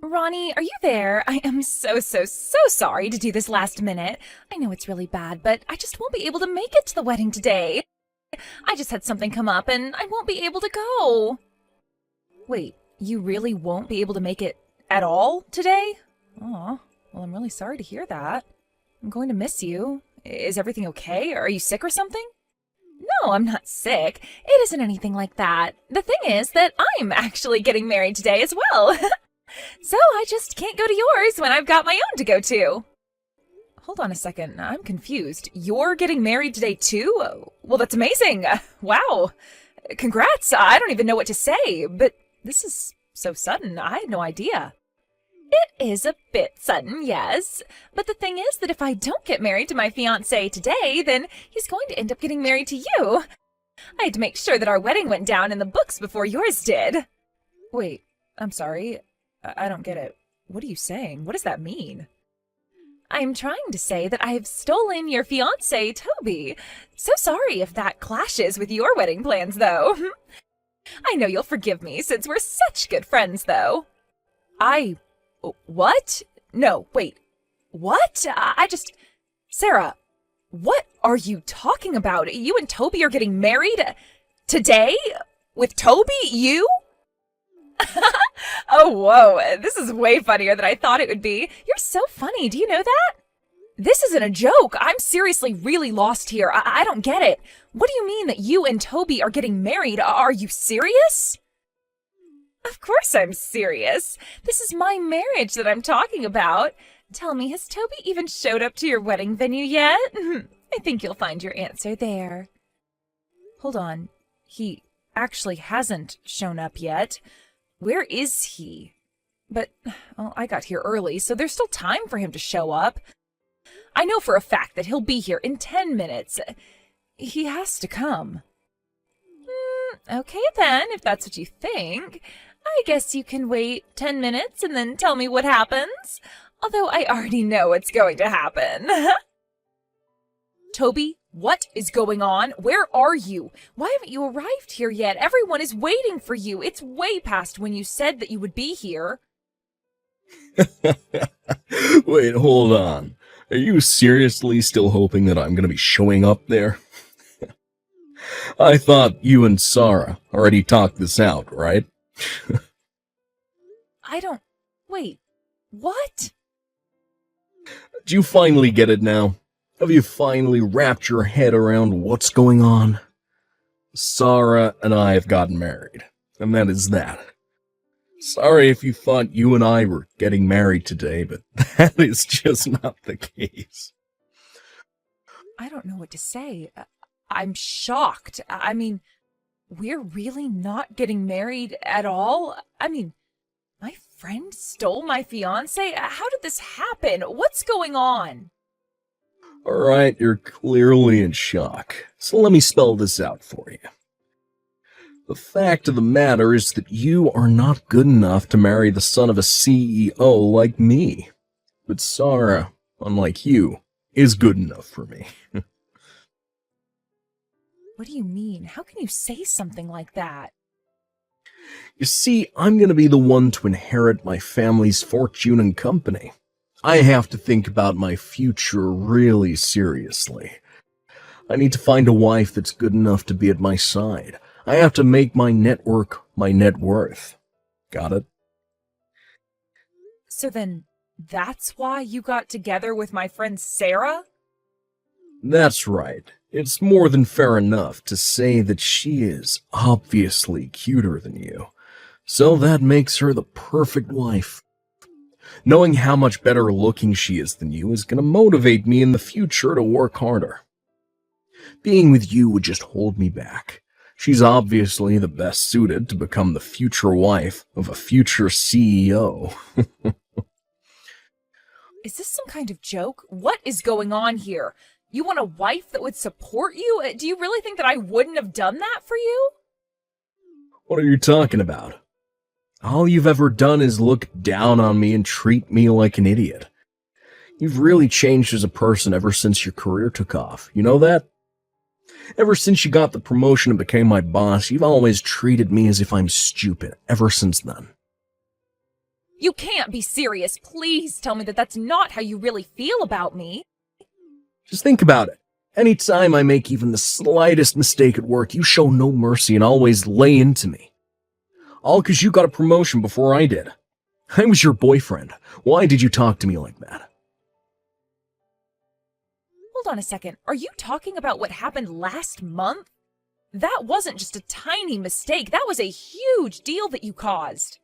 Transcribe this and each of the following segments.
Ronnie, are you there? I am so sorry to do this last minute. I know it's really bad, but I just won't be able to make it to the wedding today. I just had something come up and I won't be able to go. Wait, you really won't be able to make it at all today? Aw, well, I'm really sorry to hear that. I'm going to miss you. Is everything okay? Are you sick or something? No, I'm not sick. It isn't anything like that. The thing is that I'm actually getting married today as well. So I just can't go to yours when I've got my own to go to. Hold on a second, I'm confused. You're getting married today too? Well, that's amazing. Wow. Congrats. I don't even know what to say, but this is so sudden. I had no idea. It is a bit sudden, yes. But the thing is that if I don't get married to my fiancé today, then he's going to end up getting married to you. I had to make sure that our wedding went down in the books before yours did. Wait, I'm sorry. I don't get it. What are you saying? What does that mean? I'm trying to say that I've stolen your fiancé, Toby. So sorry if that clashes with your wedding plans, though. I know you'll forgive me since we're such good friends, though. What? No, wait. What? Sarah, what are you talking about? You and Toby are getting married today? With Toby? You? Oh, whoa. This is way funnier than I thought it would be. You're so funny. Do you know that? This isn't a joke. I'm seriously really lost here. I don't get it. What do you mean that you and Toby are getting married? Are you serious? Of course I'm serious. This is my marriage that I'm talking about. Tell me, has Toby even showed up to your wedding venue yet? I think you'll find your answer there. Hold on. He actually hasn't shown up yet. Where is he? But, well, I got here early, so there's still time for him to show up. I know for a fact that he'll be here in 10 minutes. He has to come. Okay then, if that's what you think. I guess you can wait 10 minutes and then tell me what happens. Although I already know what's going to happen. Toby, what is going on? Where are you? Why haven't you arrived here yet? Everyone is waiting for you. It's way past when you said that you would be here. Wait, hold on. Are you seriously still hoping that I'm going to be showing up there? I thought you and Sarah already talked this out, right? Wait, what? Do you finally get it now? Have you finally wrapped your head around what's going on? Sarah and I have gotten married, and that is that. Sorry if you thought you and I were getting married today, but that is just not the case. I don't know what to say. I'm shocked. I mean, we're really not getting married at all? I mean, my friend stole my fiancé? How did this happen? What's going on? Alright, you're clearly in shock, so let me spell this out for you. The fact of the matter is that you are not good enough to marry the son of a CEO like me. But Sarah, unlike you, is good enough for me. What do you mean? How can you say something like that? You see, I'm going to be the one to inherit my family's fortune and company. I have to think about my future really seriously. I need to find a wife that's good enough to be at my side. I have to make my network my net worth. Got it? So then, that's why you got together with my friend Sarah? That's right. It's more than fair enough to say that she is obviously cuter than you. So that makes her the perfect wife. Knowing how much better looking she is than you is going to motivate me in the future to work harder. Being with you would just hold me back. She's obviously the best suited to become the future wife of a future CEO. Is this some kind of joke? What is going on here? You want a wife that would support you? Do you really think that I wouldn't have done that for you? What are you talking about? All you've ever done is look down on me and treat me like an idiot. You've really changed as a person ever since your career took off. You know that? Ever since you got the promotion and became my boss, you've always treated me as if I'm stupid, ever since then. You can't be serious. Please tell me that that's not how you really feel about me. Just think about it. Anytime I make even the slightest mistake at work, you show no mercy and always lay into me. All because you got a promotion before I did. I was your boyfriend. Why did you talk to me like that? Hold on a second. Are you talking about what happened last month? That wasn't just a tiny mistake. That was a huge deal that you caused.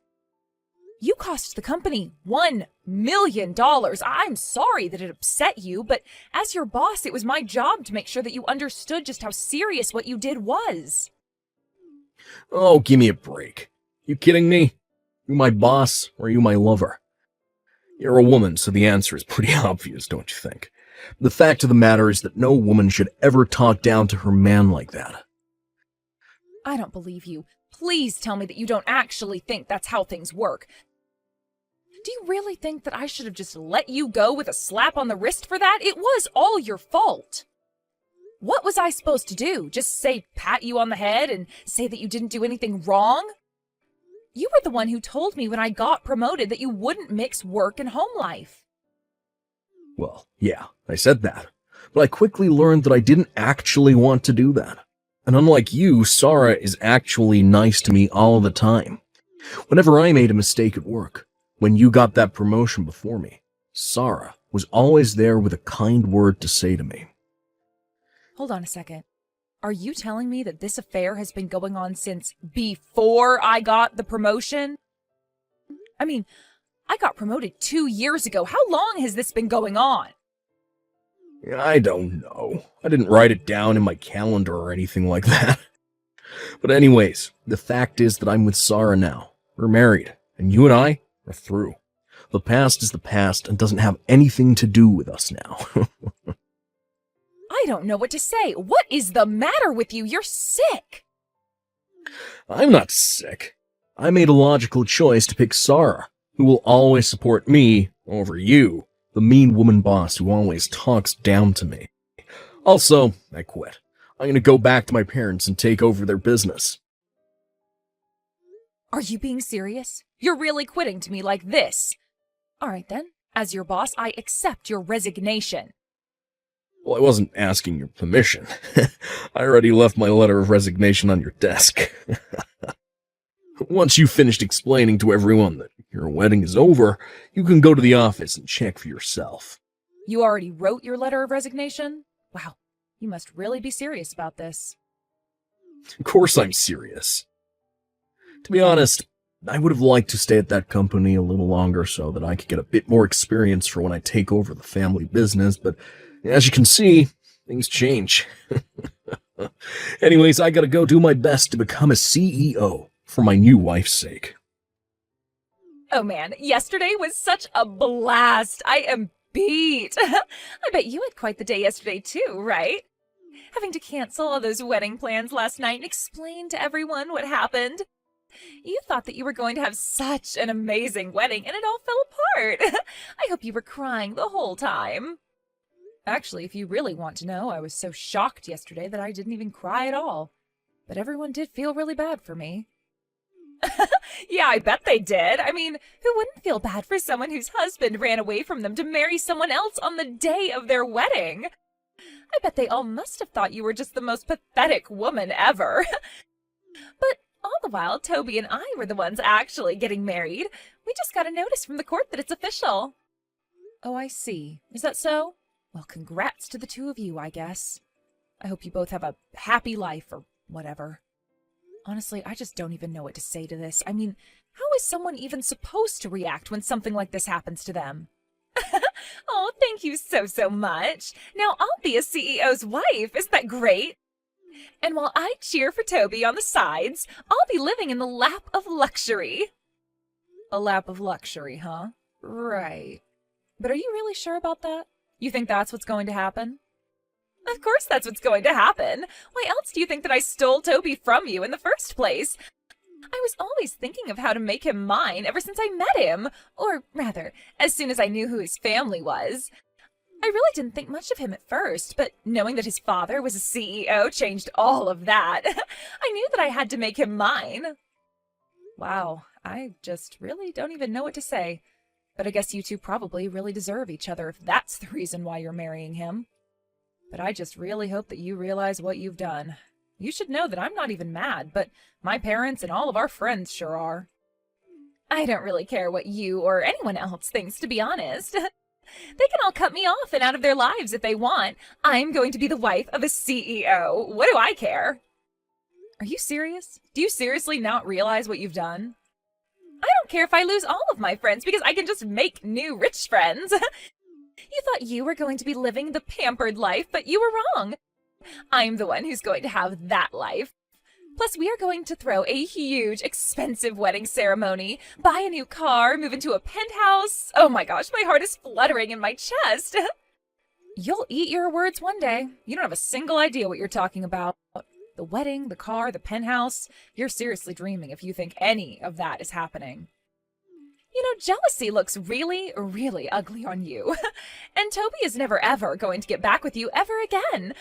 You cost the company $1 million. I'm sorry that it upset you, but as your boss, it was my job to make sure that you understood just how serious what you did was. Oh, give me a break. You kidding me? You my boss, or are you my lover? You're a woman, so the answer is pretty obvious, don't you think? The fact of the matter is that no woman should ever talk down to her man like that. I don't believe you. Please tell me that you don't actually think that's how things work. Do you really think that I should have just let you go with a slap on the wrist for that? It was all your fault. What was I supposed to do? Just say pat you on the head and say that you didn't do anything wrong? You were the one who told me when I got promoted that you wouldn't mix work and home life. Well, yeah, I said that. But I quickly learned that I didn't actually want to do that. And unlike you, Sarah is actually nice to me all the time. Whenever I made a mistake at work, when you got that promotion before me, Sarah was always there with a kind word to say to me. Hold on a second. Are you telling me that this affair has been going on since before I got the promotion? I mean, I got promoted 2 years ago. How long has this been going on? I don't know. I didn't write it down in my calendar or anything like that. But anyways, the fact is that I'm with Sarah now. We're married, and you and I are through. The past is the past and doesn't have anything to do with us now. I don't know what to say. What is the matter with you? You're sick. I'm not sick. I made a logical choice to pick Sarah, who will always support me over you, the mean woman boss who always talks down to me. Also, I quit. I'm gonna go back to my parents and take over their business. Are you being serious? You're really quitting to me like this? All right then. As your boss, I accept your resignation. Well, I wasn't asking your permission. I already left my letter of resignation on your desk. Once you've finished explaining to everyone that your wedding is over, you can go to the office and check for yourself. You already wrote your letter of resignation? Wow, you must really be serious about this. Of course I'm serious. To be honest, I would have liked to stay at that company a little longer so that I could get a bit more experience for when I take over the family business, but as you can see, things change. Anyways, I gotta go do my best to become a CEO for my new wife's sake. Oh man, yesterday was such a blast. I am beat. I bet you had quite the day yesterday too, right? Having to cancel all those wedding plans last night and explain to everyone what happened. You thought that you were going to have such an amazing wedding and it all fell apart. I hope you were crying the whole time. Actually, if you really want to know, I was so shocked yesterday that I didn't even cry at all. But everyone did feel really bad for me. Yeah, I bet they did. I mean, who wouldn't feel bad for someone whose husband ran away from them to marry someone else on the day of their wedding? I bet they all must have thought you were just the most pathetic woman ever. But all the while, Toby and I were the ones actually getting married. We just got a notice from the court that it's official. Oh, I see. Is that so? Well, congrats to the two of you, I guess. I hope you both have a happy life or whatever. Honestly, I just don't even know what to say to this. I mean, how is someone even supposed to react when something like this happens to them? Oh, thank you so much. Now I'll be a CEO's wife. Isn't that great? And while I cheer for Toby on the sides, I'll be living in the lap of luxury. A lap of luxury, huh? Right. But are you really sure about that? You think that's what's going to happen? Of course that's what's going to happen. Why else do you think that I stole Toby from you in the first place? I was always thinking of how to make him mine ever since I met him. Or rather, as soon as I knew who his family was. I really didn't think much of him at first, but knowing that his father was a CEO changed all of that. I knew that I had to make him mine. Wow, I just really don't even know what to say. But I guess you two probably really deserve each other if that's the reason why you're marrying him. But I just really hope that you realize what you've done. You should know that I'm not even mad, but my parents and all of our friends sure are. I don't really care what you or anyone else thinks, to be honest. They can all cut me off and out of their lives if they want. I'm going to be the wife of a CEO. What do I care? Are you serious? Do you seriously not realize what you've done? I don't care if I lose all of my friends because I can just make new rich friends. You thought you were going to be living the pampered life, but you were wrong. I'm the one who's going to have that life. Plus, we are going to throw a huge, expensive wedding ceremony, buy a new car, move into a penthouse. Oh my gosh, my heart is fluttering in my chest. You'll eat your words one day. You don't have a single idea what you're talking about. The wedding, the car, the penthouse. You're seriously dreaming if you think any of that is happening. You know, jealousy looks really, really ugly on you. And Toby is never ever going to get back with you ever again.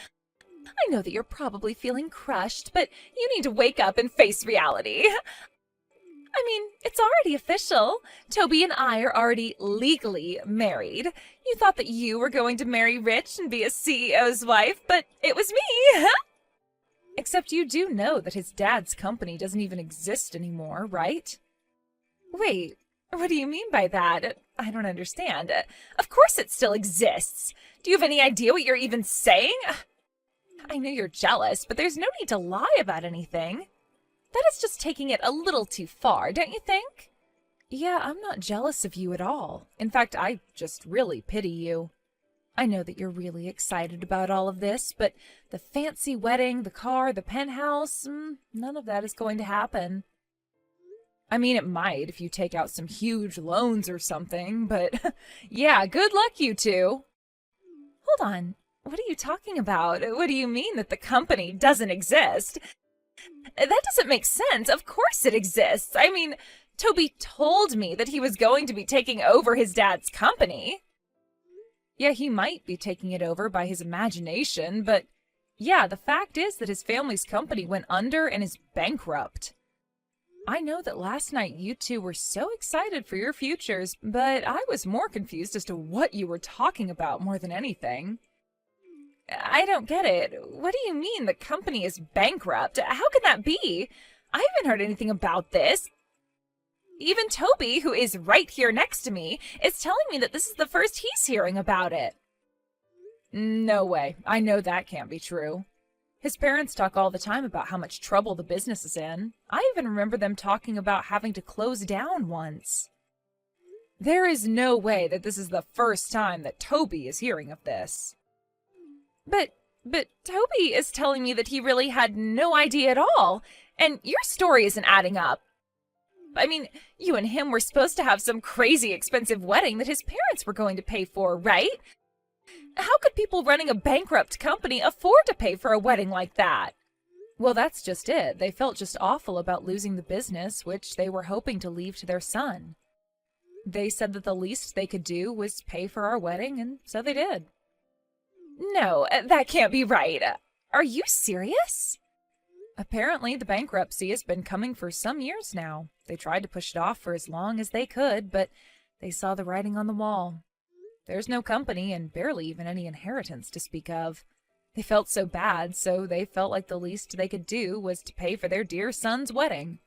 I know that you're probably feeling crushed, but you need to wake up and face reality. I mean, it's already official. Toby and I are already legally married. You thought that you were going to marry rich and be a CEO's wife, but it was me. Except you do know that his dad's company doesn't even exist anymore, right? Wait, what do you mean by that? I don't understand. Of course it still exists. Do you have any idea what you're even saying? I know you're jealous, but there's no need to lie about anything. That is just taking it a little too far, don't you think? Yeah, I'm not jealous of you at all. In fact, I just really pity you. I know that you're really excited about all of this, but the fancy wedding, the car, the penthouse, none of that is going to happen. I mean, it might if you take out some huge loans or something, but yeah, good luck, you two. Hold on. What are you talking about? What do you mean that the company doesn't exist? That doesn't make sense. Of course it exists. I mean, Toby told me that he was going to be taking over his dad's company. Yeah, he might be taking it over by his imagination, but yeah, the fact is that his family's company went under and is bankrupt. I know that last night you two were so excited for your futures, but I was more confused as to what you were talking about more than anything. I don't get it. What do you mean the company is bankrupt? How can that be? I haven't heard anything about this. Even Toby, who is right here next to me, is telling me that this is the first he's hearing about it. No way. I know that can't be true. His parents talk all the time about how much trouble the business is in. I even remember them talking about having to close down once. There is no way that this is the first time that Toby is hearing of this. But Toby is telling me that he really had no idea at all, and your story isn't adding up. I mean, you and him were supposed to have some crazy expensive wedding that his parents were going to pay for, right? How could people running a bankrupt company afford to pay for a wedding like that? Well, that's just it. They felt just awful about losing the business, which they were hoping to leave to their son. They said that the least they could do was pay for our wedding, and so they did. No, that can't be right. Are you serious? Apparently, the bankruptcy has been coming for some years now. They tried to push it off for as long as they could, but they saw the writing on the wall. There's no company and barely even any inheritance to speak of. They felt so bad, so they felt like the least they could do was to pay for their dear son's wedding.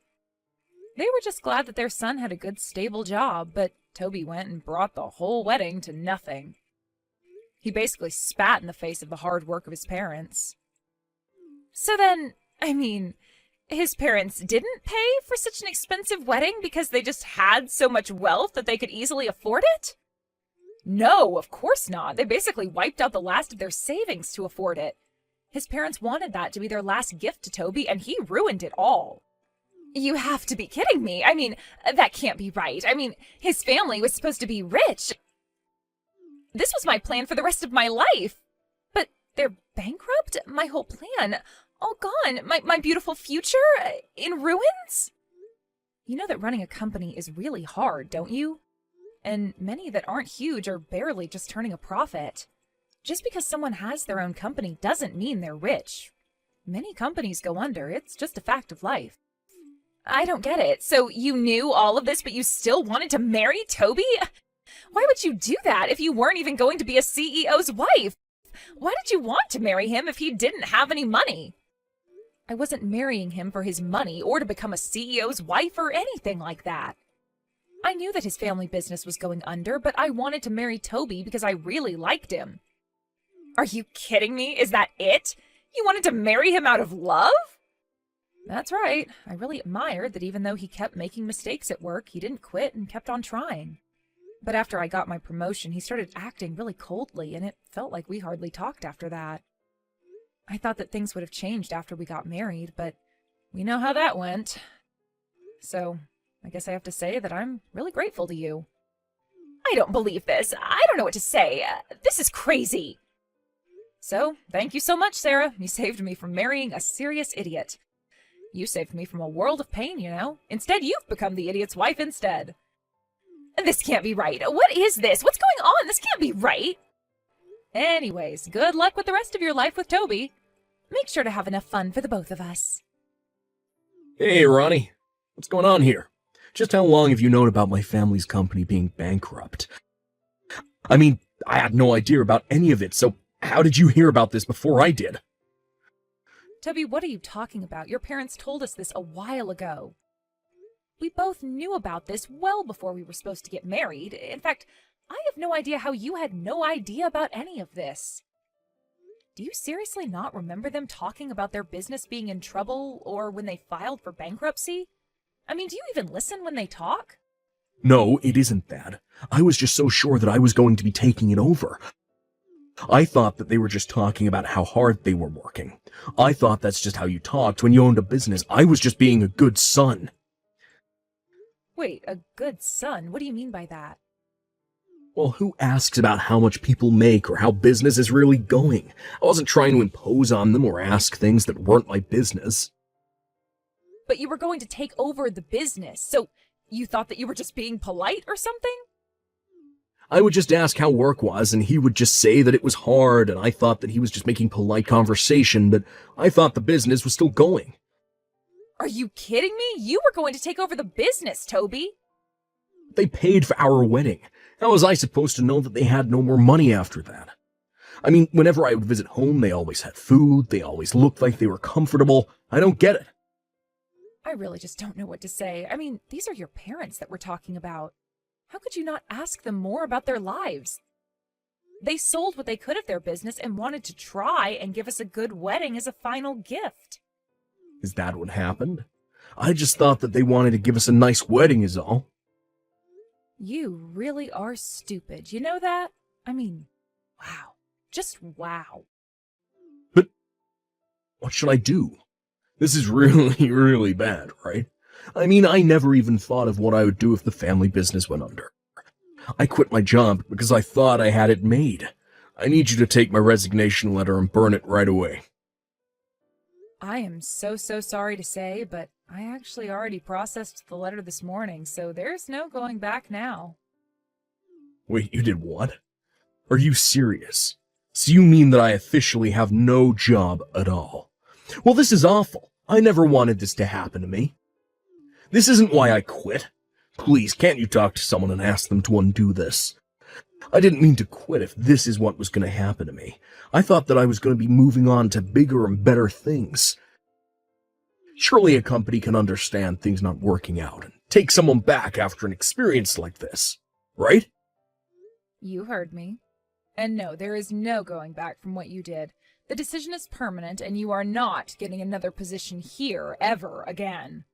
They were just glad that their son had a good, stable job, but Toby went and brought the whole wedding to nothing. He basically spat in the face of the hard work of his parents. So then, I mean, his parents didn't pay for such an expensive wedding because they just had so much wealth that they could easily afford it? No, of course not. They basically wiped out the last of their savings to afford it. His parents wanted that to be their last gift to Toby, and he ruined it all. You have to be kidding me. I mean, that can't be right. I mean, his family was supposed to be rich. This was my plan for the rest of my life. But they're bankrupt? My whole plan. All gone. My beautiful future? In ruins? You know that running a company is really hard, don't you? And many that aren't huge are barely just turning a profit. Just because someone has their own company doesn't mean they're rich. Many companies go under. It's just a fact of life. I don't get it. So you knew all of this, but you still wanted to marry Toby? Why would you do that if you weren't even going to be a CEO's wife? Why did you want to marry him if he didn't have any money? I wasn't marrying him for his money or to become a CEO's wife or anything like that. I knew that his family business was going under, but I wanted to marry Toby because I really liked him. Are you kidding me? Is that it? You wanted to marry him out of love? That's right. I really admired that even though he kept making mistakes at work, he didn't quit and kept on trying. But after I got my promotion, he started acting really coldly, and it felt like we hardly talked after that. I thought that things would have changed after we got married, but we know how that went. So, I guess I have to say that I'm really grateful to you. I don't believe this. I don't know what to say. This is crazy. So, thank you so much, Sarah. You saved me from marrying a serious idiot. You saved me from a world of pain, you know. Instead, you've become the idiot's wife instead. This can't be right. What is this? What's going on? This can't be right. Anyways, good luck with the rest of your life with Toby. Make sure to have enough fun for the both of us. Hey, Ronnie. What's going on here? Just how long have you known about my family's company being bankrupt? I mean, I had no idea about any of it, so how did you hear about this before I did? Toby, what are you talking about? Your parents told us this a while ago. We both knew about this well before we were supposed to get married. In fact, I have no idea how you had no idea about any of this. Do you seriously not remember them talking about their business being in trouble or when they filed for bankruptcy? I mean, do you even listen when they talk? No, it isn't that. I was just so sure that I was going to be taking it over. I thought that they were just talking about how hard they were working. I thought that's just how you talked when you owned a business. I was just being a good son. Wait, a good son? What do you mean by that? Well, who asks about how much people make or how business is really going? I wasn't trying to impose on them or ask things that weren't my business. But you were going to take over the business, so you thought that you were just being polite or something? I would just ask how work was, and he would just say that it was hard, and I thought that he was just making polite conversation, but I thought the business was still going. Are you kidding me? You were going to take over the business, Toby. They paid for our wedding. How was I supposed to know that they had no more money after that? I mean, whenever I would visit home, they always had food, they always looked like they were comfortable. I don't get it. I really just don't know what to say. I mean, these are your parents that we're talking about. How could you not ask them more about their lives? They sold what they could of their business and wanted to try and give us a good wedding as a final gift. Is that what happened? I just thought that they wanted to give us a nice wedding is all. You really are stupid. You know that? I mean, wow. Just wow. But what should I do? This is really, really bad, right? I mean, I never even thought of what I would do if the family business went under. I quit my job because I thought I had it made. I need you to take my resignation letter and burn it right away. I am so sorry to say, but I actually already processed the letter this morning, so there's no going back now. Wait, you did what? Are you serious? So you mean that I officially have no job at all? Well, this is awful. I never wanted this to happen to me. This isn't why I quit. Please, can't you talk to someone and ask them to undo this? I didn't mean to quit if this is what was going to happen to me. I thought that I was going to be moving on to bigger and better things. Surely a company can understand things not working out and take someone back after an experience like this, right? You heard me. And no, there is no going back from what you did. The decision is permanent, and you are not getting another position here ever again.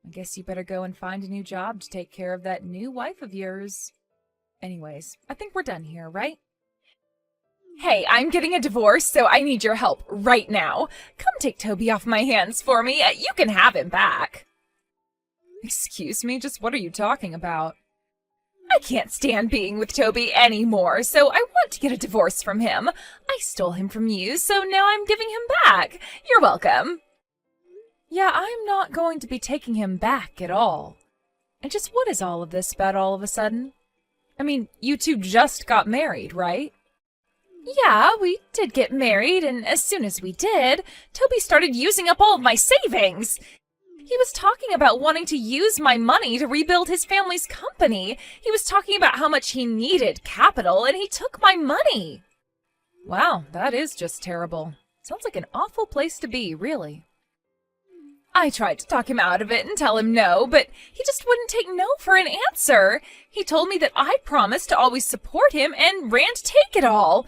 I guess you better go and find a new job to take care of that new wife of yours. Anyways, I think we're done here, right? Hey, I'm getting a divorce, so I need your help right now. Come take Toby off my hands for me. You can have him back. Excuse me, just what are you talking about? I can't stand being with Toby anymore, so I want to get a divorce from him. I stole him from you, so now I'm giving him back. You're welcome. Yeah, I'm not going to be taking him back at all. And just what is all of this about all of a sudden? I mean, you two just got married, right? Yeah, we did get married, and as soon as we did, Toby started using up all of my savings. He was talking about wanting to use my money to rebuild his family's company. He was talking about how much he needed capital, and he took my money. Wow, that is just terrible. Sounds like an awful place to be, really. I tried to talk him out of it and tell him no, but he just wouldn't take no for an answer. He told me that I promised to always support him and ran to take it all.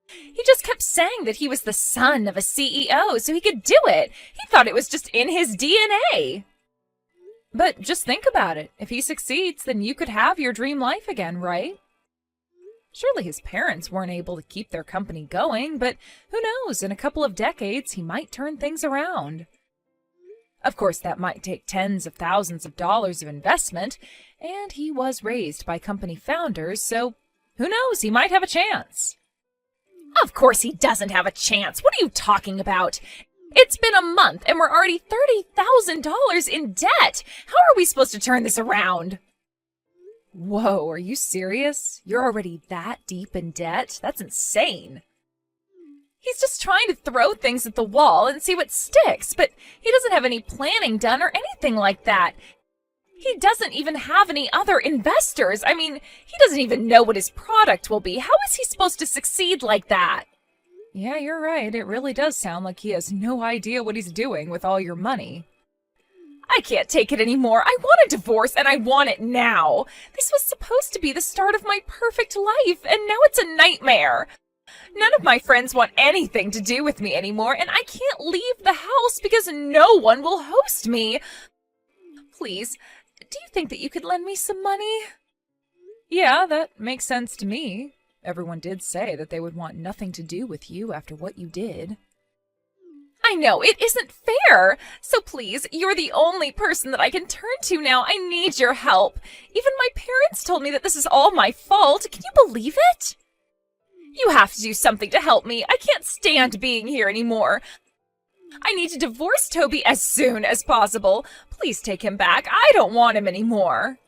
He just kept saying that he was the son of a CEO, so he could do it. He thought it was just in his DNA. But just think about it. If he succeeds, then you could have your dream life again, right? Surely his parents weren't able to keep their company going, but who knows, in a couple of decades, he might turn things around. Of course, that might take tens of thousands of dollars of investment, and he was raised by company founders, so who knows, he might have a chance. Of course he doesn't have a chance. What are you talking about? It's been a month, and we're already $30,000 in debt. How are we supposed to turn this around? Whoa, are you serious? You're already that deep in debt? That's insane. He's just trying to throw things at the wall and see what sticks, but he doesn't have any planning done or anything like that. He doesn't even have any other investors. I mean, he doesn't even know what his product will be. How is he supposed to succeed like that? Yeah, you're right. It really does sound like he has no idea what he's doing with all your money. I can't take it anymore. I want a divorce, and I want it now. This was supposed to be the start of my perfect life, and now it's a nightmare. None of my friends want anything to do with me anymore, and I can't leave the house because no one will host me. Please, do you think that you could lend me some money? Yeah, that makes sense to me. Everyone did say that they would want nothing to do with you after what you did. I know, it isn't fair. So please, you're the only person that I can turn to now. I need your help. Even my parents told me that this is all my fault. Can you believe it? You have to do something to help me. I can't stand being here anymore. I need to divorce Toby as soon as possible. Please take him back. I don't want him anymore.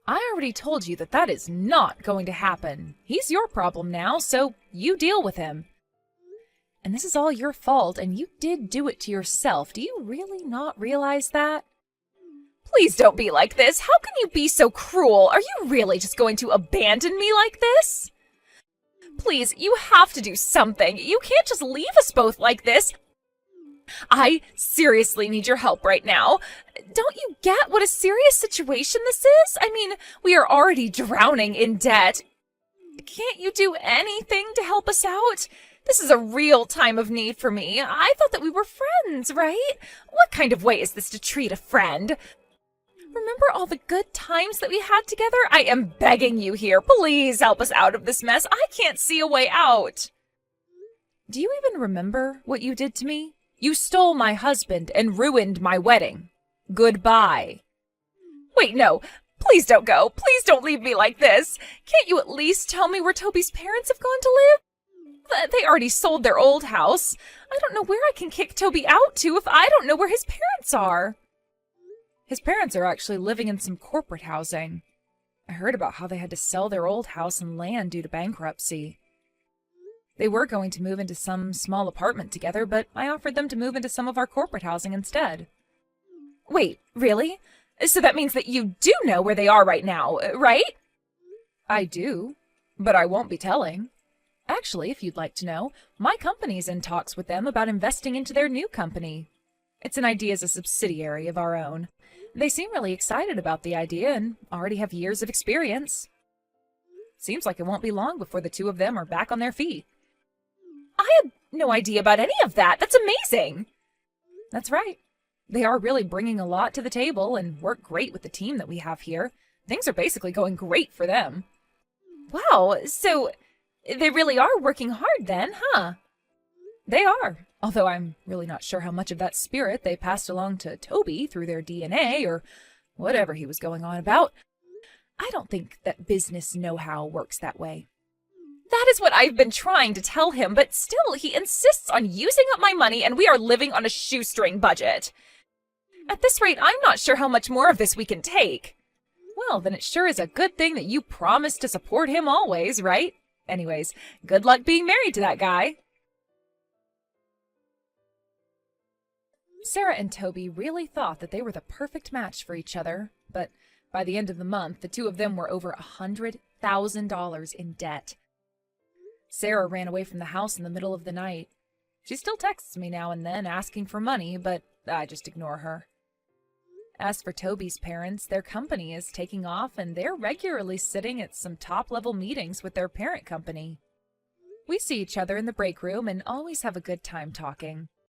I already told you that that is not going to happen. He's your problem now, so you deal with him. And this is all your fault, and you did do it to yourself. Do you really not realize that? Please don't be like this. How can you be so cruel? Are you really just going to abandon me like this? Please, you have to do something. You can't just leave us both like this. I seriously need your help right now. Don't you get what a serious situation this is? I mean, we are already drowning in debt. Can't you do anything to help us out? This is a real time of need for me. I thought that we were friends, right? What kind of way is this to treat a friend? Remember all the good times that we had together? I am begging you here. Please help us out of this mess. I can't see a way out. Do you even remember what you did to me? You stole my husband and ruined my wedding. Goodbye. Wait, no. Please don't go. Please don't leave me like this. Can't you at least tell me where Toby's parents have gone to live? They already sold their old house. I don't know where I can kick Toby out to if I don't know where his parents are. His parents are actually living in some corporate housing. I heard about how they had to sell their old house and land due to bankruptcy. They were going to move into some small apartment together, but I offered them to move into some of our corporate housing instead. Wait, really? So that means that you do know where they are right now, right? I do, but I won't be telling. Actually, if you'd like to know, my company's in talks with them about investing into their new company. It's an idea as a subsidiary of our own. They seem really excited about the idea and already have years of experience. Seems like it won't be long before the two of them are back on their feet. I had no idea about any of that. That's amazing. That's right. They are really bringing a lot to the table and work great with the team that we have here. Things are basically going great for them. Wow, so they really are working hard then, huh? They are, although I'm really not sure how much of that spirit they passed along to Toby through their DNA or whatever he was going on about. I don't think that business know-how works that way. That is what I've been trying to tell him, but still he insists on using up my money and we are living on a shoestring budget. At this rate, I'm not sure how much more of this we can take. Well, then it sure is a good thing that you promised to support him always, right? Anyways, good luck being married to that guy. Sarah and Toby really thought that they were the perfect match for each other, but by the end of the month, the two of them were over $100,000 in debt. Sarah ran away from the house in the middle of the night. She still texts me now and then asking for money, but I just ignore her. As for Toby's parents, their company is taking off and they're regularly sitting at some top-level meetings with their parent company. We see each other in the break room and always have a good time talking.